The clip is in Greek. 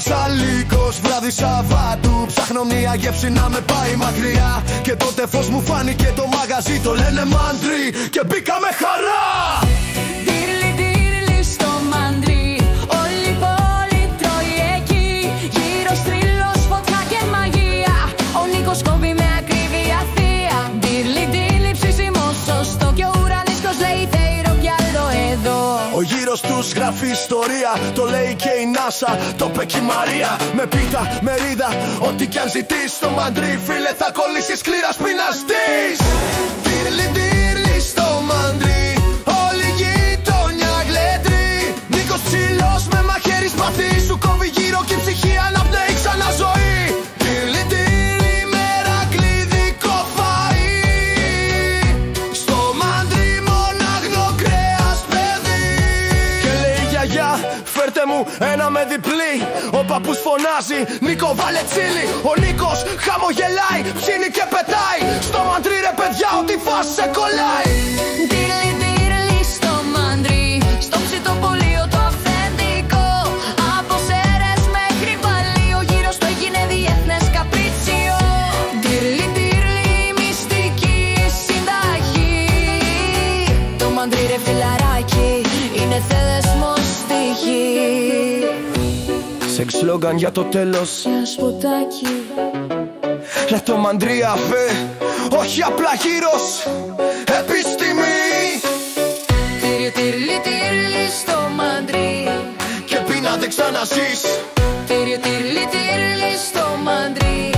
Θεσσαλικός βράδυ Σαββάτου, ψάχνω μια γεύση να με πάει μακριά. Και τότε φως μου φάνηκε το μαγαζί, το λένε Μαντρί και μπήκα με χαρά. Τύρλι τύρλι στο Μαντρί, όλη η πόλη τρώει εκεί. Γύρω στρίλος, φωτιά και μαγεία, ο Νίκος κόβει με ακρίβεια θεία. Τύρλι τύρλι ψήσιμο σωστό και ο ουρανίσκος λέει θέιρο κι άλλο εδώ. Ο γύρος τους γράφει ιστορία, το λέει και η Νάσα, το είπε και η Μαρία. Με πίτα, μερίδα, ό,τι κι αν ζητείς στο Μαντρί, φίλε, θα κολλήσεις σκληρά πειναστείς. Τύρλι τύρλι στο Μαντρί, όλη η γειτονιά γλεντρεί. Νίκος ψηλός με μαχαίρι σπαθί, σου κόβει γύρω και η ψυχή αναπνέει ξανά ζωή. Τύρλι τύρλι, μερακλειδικό φαΐ, στο Μαντρί μονάγνο κρέας παιδί. Και λέει η γιαγιά, φέρτε μου ένα με διπλή. Ο παππούς φωνάζει, Νίκο βάλε τσίλι. Ο Νίκος χαμογελάει, ψήνει και πετάει. Στο Μαντρί ρε παιδιά, ό,τι φας σε κολλάει. Τύρλι τύρλι στο Μαντρί, στο ψητοπολείο το αυθεντικό. Από Σέρες μέχρι Παλίο, γύρω στο έγινε διεθνές καπρίτσιο. Τύρλι τύρλι, μυστική συνταγή. Το Μαντρί ρε φιλαράκι, είναι θεδεσμός στη γη. Σεξ σλόγγαν για το τέλος, Ένα σποτάκι. λε το Μαντρί αφέ, όχι απλά γύρος, επιστήμη. Τύρλι τύρλι τύρλι στο Μαντρί, Και πείνα δεν ξαναζείς, τύρλι τύρλι τύρλι στο Μαντρί.